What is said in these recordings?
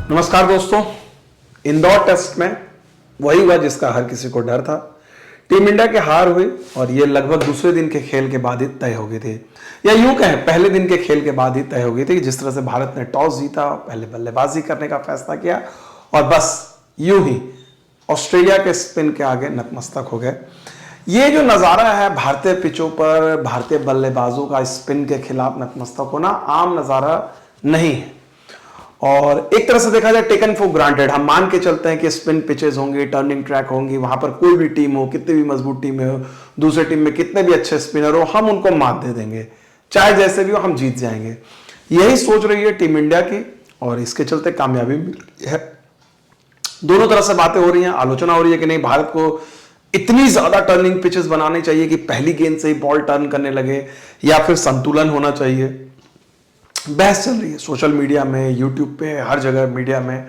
नमस्कार दोस्तों। इंदौर टेस्ट में वही हुआ जिसका हर किसी को डर था। टीम इंडिया की हार हुई और ये लगभग दूसरे दिन के खेल के बाद ही तय हो गई थी, या यूं कहें पहले दिन के खेल के बाद ही तय हो गई थी। जिस तरह से भारत ने टॉस जीता, पहले बल्लेबाजी करने का फैसला किया और बस यूं ही ऑस्ट्रेलिया के स्पिन के आगे नतमस्तक हो गए। ये जो नज़ारा है भारतीय पिचों पर भारतीय बल्लेबाजों का स्पिन के खिलाफ नतमस्तक होना आम नज़ारा नहीं है और एक तरह से देखा जाए टेकन फॉर ग्रांटेड। हम मान के चलते हैं कि स्पिन पिचेस होंगी, टर्निंग ट्रैक होंगी, वहां पर कोई भी टीम हो, कितनी भी मजबूत टीम हो, दूसरे टीम में कितने भी अच्छे स्पिनर हो, हम उनको मात दे देंगे, चाहे जैसे भी हो हम जीत जाएंगे। यही सोच रही है टीम इंडिया की और इसके चलते कामयाबी मिली है। दोनों तरह से बातें हो रही हैं, आलोचना हो रही है कि नहीं भारत को इतनी ज्यादा टर्निंग पिचेस बनानी चाहिए कि पहली गेंद से ही बॉल टर्न करने लगे, या फिर संतुलन होना चाहिए। बहस चल रही है सोशल मीडिया में, यूट्यूब पे, हर जगह मीडिया में।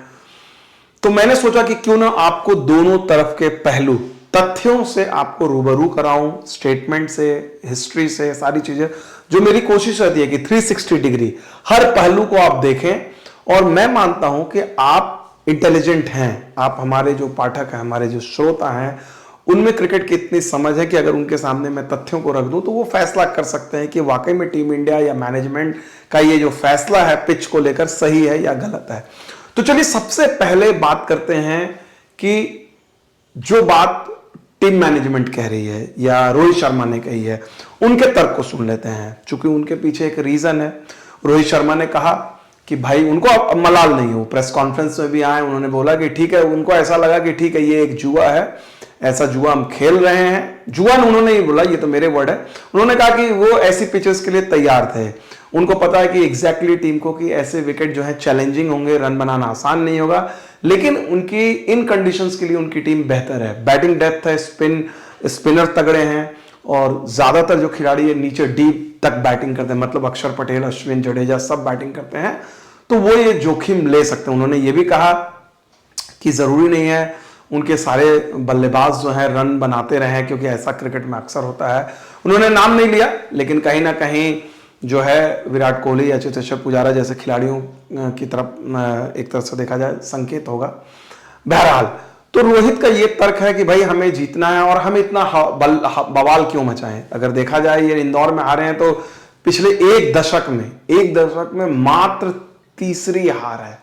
तो मैंने सोचा कि क्यों ना आपको दोनों तरफ के पहलू तथ्यों से आपको रूबरू कराऊं, स्टेटमेंट से, हिस्ट्री से, सारी चीजें। जो मेरी कोशिश रहती है कि 360 डिग्री हर पहलू को आप देखें। और मैं मानता हूं कि आप इंटेलिजेंट हैं, आप हमारे जो पाठक हैं, हमारे जो श्रोता हैं, उनमें क्रिकेट की इतनी समझ है कि अगर उनके सामने मैं तथ्यों को रख दूं तो वो फैसला कर सकते हैं कि वाकई में टीम इंडिया या मैनेजमेंट का ये जो फैसला है पिच को लेकर सही है या गलत है। तो चलिए सबसे पहले बात करते हैं कि जो बात टीम मैनेजमेंट कह रही है या रोहित शर्मा ने कही है, उनके तर्क को सुन लेते हैं। चूंकि उनके पीछे एक रीजन है। रोहित शर्मा ने कहा कि भाई उनको अब मलाल नहीं हो, प्रेस कॉन्फ्रेंस में भी आए, उन्होंने बोला कि ठीक है, उनको ऐसा लगा कि ठीक है ये एक जुआ है, ऐसा जुआ हम खेल रहे हैं। जुआ उन्होंने ही बोला, ये तो मेरे वर्ड है। उन्होंने कहा कि वो ऐसी पिचेस के लिए तैयार थे, उनको पता है कि एग्जैक्टली टीम को कि ऐसे विकेट जो है चैलेंजिंग होंगे, रन बनाना आसान नहीं होगा, लेकिन उनकी इन कंडीशंस के लिए उनकी टीम बेहतर है। बैटिंग डेप्थ है, स्पिनर तगड़े हैं और ज्यादातर जो खिलाड़ी है नीचे डीप तक बैटिंग करते हैं, मतलब अक्षर पटेल, अश्विन, जडेजा सब बैटिंग करते हैं, तो वो ये जोखिम ले सकते हैं। उन्होंने ये भी कहा कि जरूरी नहीं है उनके सारे बल्लेबाज जो हैं रन बनाते रहे, क्योंकि ऐसा क्रिकेट में अक्सर होता है। उन्होंने नाम नहीं लिया, लेकिन कहीं ना कहीं जो है विराट कोहली या चेतेश्वर पुजारा जैसे खिलाड़ियों की तरफ एक तरह से देखा जाए संकेत होगा। बहरहाल तो रोहित का ये तर्क है कि भाई हमें जीतना है और हम इतना बवाल क्यों मचाएं। अगर देखा जाए ये इंदौर में हारे हैं तो पिछले एक दशक में मात्र तीसरी हार है।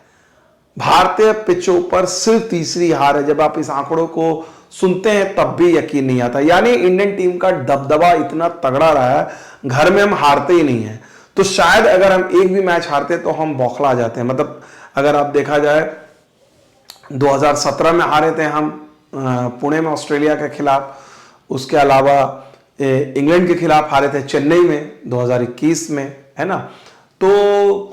भारतीय पिचों पर सिर्फ तीसरी हार है। जब आप इस आंकड़ों को सुनते हैं तब भी यकीन नहीं आता। यानी इंडियन टीम का दबदबा इतना तगड़ा रहा है, घर में हम हारते ही नहीं है। तो शायद अगर हम एक भी मैच हारते तो हम बौखला जाते हैं। मतलब अगर आप देखा जाए 2017 में हारे थे हम पुणे में ऑस्ट्रेलिया के खिलाफ, उसके अलावा इंग्लैंड के खिलाफ हारे थे चेन्नई में 2021 में, है ना। तो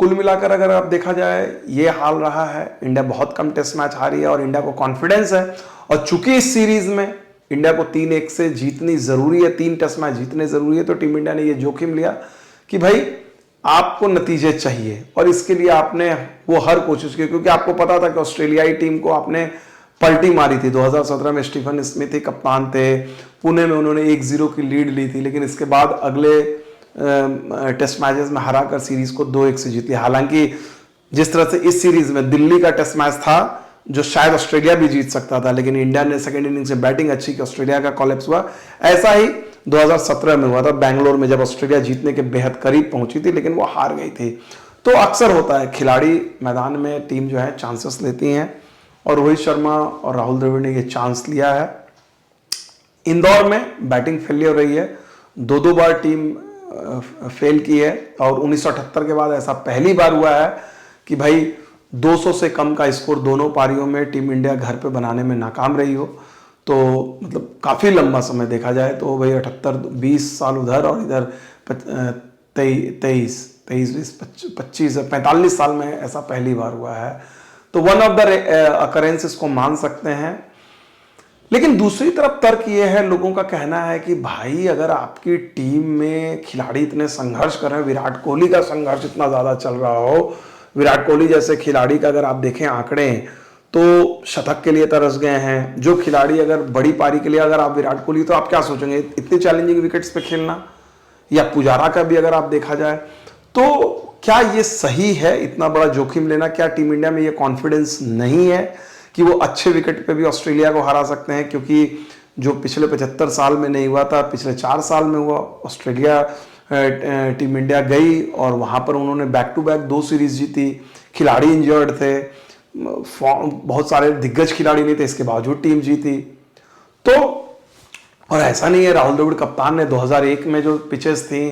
कुल मिलाकर अगर आप देखा जाए ये हाल रहा है। इंडिया बहुत कम टेस्ट मैच हारी है और इंडिया को कॉन्फिडेंस है। और चूंकि इस सीरीज में इंडिया को 3-1 से जीतनी जरूरी है, 3 टेस्ट मैच जीतने जरूरी है, तो टीम इंडिया ने ये जोखिम लिया कि भाई आपको नतीजे चाहिए और इसके लिए आपने वो हर कोशिश की, क्योंकि आपको पता था कि ऑस्ट्रेलियाई टीम को आपने पलटी मारी थी। 2017 में स्टीफन स्मिथ ही कप्तान थे, पुणे में उन्होंने 1-0 की लीड ली थी, लेकिन इसके बाद अगले टेस्ट मैचेस में हराकर सीरीज को 2-1 से जीत लिया। हालांकि जिस तरह से इस सीरीज में दिल्ली का टेस्ट मैच था जो शायद ऑस्ट्रेलिया भी जीत सकता था, लेकिन इंडिया ने सेकंड इनिंग से बैटिंग अच्छी की, ऑस्ट्रेलिया का कोलैप्स हुआ। ऐसा ही 2017 में हुआ था बैंगलोर में, जब ऑस्ट्रेलिया जीतने के बेहद करीब पहुंची थी लेकिन वो हार गई थी। तो अक्सर होता है खिलाड़ी मैदान में, टीम जो है चांसेस लेती हैं और रोहित शर्मा और राहुल द्रविड़ ने ये चांस लिया है। इंदौर में बैटिंग फेलियर रही है, 2-2 बार टीम फेल की है और 1978 के बाद ऐसा पहली बार हुआ है कि भाई 200 से कम का स्कोर दोनों पारियों में टीम इंडिया घर पे बनाने में नाकाम रही हो। तो मतलब काफ़ी लंबा समय देखा जाए तो भाई 78, 20 साल उधर और इधर 23, 25, 45 साल में ऐसा पहली बार हुआ है। तो वन ऑफ द अकरेंसेस को मान सकते हैं। लेकिन दूसरी तरफ तर्क ये है, लोगों का कहना है कि भाई अगर आपकी टीम में खिलाड़ी इतने संघर्ष कर रहे हैं, विराट कोहली का संघर्ष इतना ज़्यादा चल रहा हो, विराट कोहली जैसे खिलाड़ी का अगर आप देखें आंकड़े तो शतक के लिए तरस गए हैं। जो खिलाड़ी अगर बड़ी पारी के लिए, अगर आप विराट कोहली, तो आप क्या सोचेंगे इतने चैलेंजिंग विकेट्स पे खेलना, या पुजारा का भी अगर आप देखा जाए तो क्या ये सही है इतना बड़ा जोखिम लेना? क्या टीम इंडिया में ये कॉन्फिडेंस नहीं है कि वो अच्छे विकेट पे भी ऑस्ट्रेलिया को हरा सकते हैं? क्योंकि जो पिछले 75 साल में नहीं हुआ था, पिछले 4 साल में हुआ। ऑस्ट्रेलिया टीम इंडिया गई और वहाँ पर उन्होंने बैक टू बैक 2 सीरीज जीती। खिलाड़ी इंजर्ड थे, बहुत सारे दिग्गज खिलाड़ी नहीं थे, इसके बावजूद टीम जीती। तो और ऐसा नहीं है, राहुल द्रविड़ कप्तान ने 2001 में जो पिचेस थी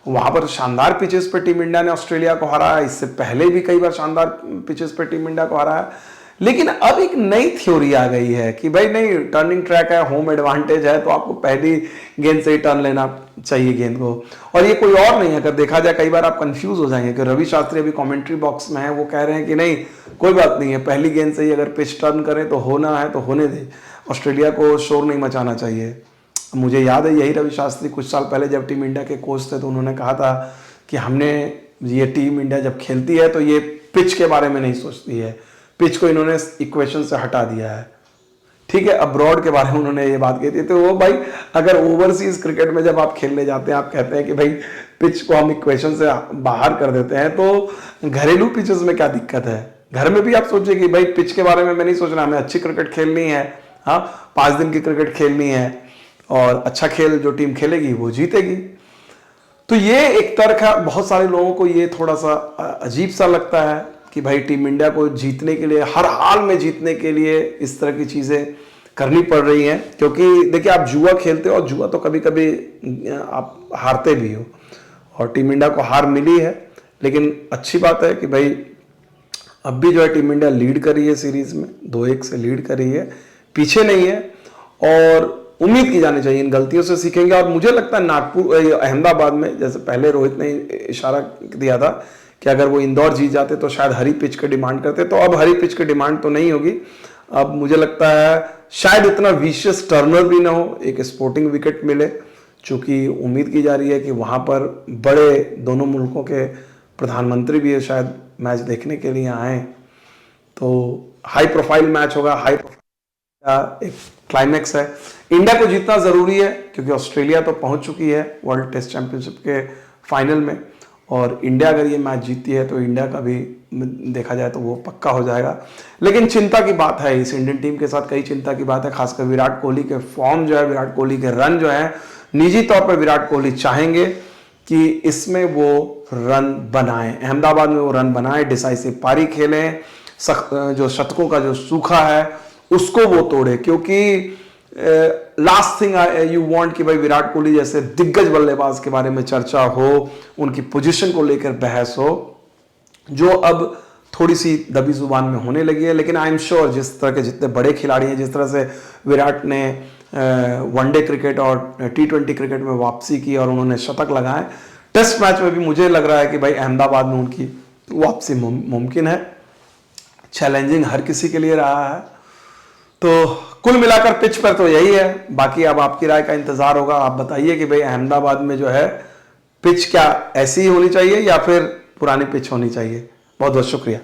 वहां पर शानदार पिचेस पे टीम इंडिया ने ऑस्ट्रेलिया को हराया। इससे पहले भी कई बार शानदार पिचेस पे टीम इंडिया को हराया। लेकिन अब एक नई थ्योरी आ गई है कि भाई नहीं, टर्निंग ट्रैक है, होम एडवांटेज है, तो आपको पहली गेंद से ही टर्न लेना चाहिए गेंद को। और ये कोई और नहीं है, अगर देखा जाए कई बार आप कंफ्यूज हो जाएंगे कि रवि शास्त्री अभी कमेंट्री बॉक्स में है, वो कह रहे हैं कि नहीं कोई बात नहीं है, पहली गेंद से ही अगर पिच टर्न करें तो होना है तो होने दे, ऑस्ट्रेलिया को शोर नहीं मचाना चाहिए। मुझे याद है यही रवि शास्त्री कुछ साल पहले जब टीम इंडिया के कोच थे तो उन्होंने कहा था कि हमने ये टीम इंडिया जब खेलती है तो ये पिच के बारे में नहीं सोचती है, पिच को इन्होंने इक्वेशन से हटा दिया है। ठीक है, अब्रॉड के बारे में उन्होंने ये बात कही थी। तो वो भाई अगर ओवरसीज क्रिकेट में जब आप खेलने जाते हैं, आप कहते हैं कि भाई पिच को हम इक्वेशन से बाहर कर देते हैं, तो घरेलू पिचेस में क्या दिक्कत है? घर में भी आप सोचिए कि भाई पिच के बारे में मैं नहीं सोचना, हमें अच्छी क्रिकेट खेलनी है, हाँ 5 दिन की क्रिकेट खेलनी है और अच्छा खेल जो टीम खेलेगी वो जीतेगी। तो ये एक तर्क है, बहुत सारे लोगों को ये थोड़ा सा अजीब सा लगता है कि भाई टीम इंडिया को जीतने के लिए, हर हाल में जीतने के लिए इस तरह की चीज़ें करनी पड़ रही हैं। क्योंकि देखिए आप जुआ खेलते हो और जुआ तो कभी कभी आप हारते भी हो, और टीम इंडिया को हार मिली है। लेकिन अच्छी बात है कि भाई अब भी जो है टीम इंडिया लीड कर रही है सीरीज में, 2-1 से लीड कर रही है, पीछे नहीं है। और उम्मीद की जानी चाहिए इन गलतियों से सीखेंगे। और मुझे लगता है नागपुर, अहमदाबाद में, जैसे पहले रोहित ने इशारा दिया था कि अगर वो इंदौर जीत जाते तो शायद हरी पिच की डिमांड करते, तो अब हरी पिच की डिमांड तो नहीं होगी। अब मुझे लगता है शायद इतना विशियस टर्नर भी ना हो, एक स्पोर्टिंग विकेट मिले, चूंकि उम्मीद की जा रही है कि वहाँ पर बड़े दोनों मुल्कों के प्रधानमंत्री भी शायद मैच देखने के लिए आए। तो हाई प्रोफाइल मैच होगा, हाई प्रोफाइल एक क्लाइमैक्स है। इंडिया को जीतना जरूरी है क्योंकि ऑस्ट्रेलिया तो पहुंच चुकी है वर्ल्ड टेस्ट चैंपियनशिप के फाइनल में, और इंडिया अगर ये मैच जीतती है तो इंडिया का भी देखा जाए तो वो पक्का हो जाएगा। लेकिन चिंता की बात है, इस इंडियन टीम के साथ कई चिंता की बात है, खासकर विराट कोहली के फॉर्म जो है, विराट कोहली के रन जो है, निजी तौर पर विराट कोहली चाहेंगे कि इसमें वो रन बनाएं, अहमदाबाद में वो रन बनाएं, डिसाइसिव पारी खेलें, जो शतकों का जो सूखा है उसको वो तोड़े। क्योंकि लास्ट थिंग यू वांट कि भाई विराट कोहली जैसे दिग्गज बल्लेबाज के बारे में चर्चा हो, उनकी पोजीशन को लेकर बहस हो, जो अब थोड़ी सी दबी जुबान में होने लगी है। लेकिन आई एम श्योर जिस तरह के जितने बड़े खिलाड़ी हैं, जिस तरह से विराट ने वनडे क्रिकेट और T20 क्रिकेट में वापसी की और उन्होंने शतक लगाए, टेस्ट मैच में भी मुझे लग रहा है कि भाई अहमदाबाद में उनकी वापसी मुमकिन है। चैलेंजिंग हर किसी के लिए रहा है। तो कुल मिलाकर पिच पर तो यही है, बाकी अब आपकी राय का इंतजार होगा। आप बताइए कि भाई अहमदाबाद में जो है पिच क्या ऐसी ही होनी चाहिए या फिर पुरानी पिच होनी चाहिए। बहुत बहुत शुक्रिया।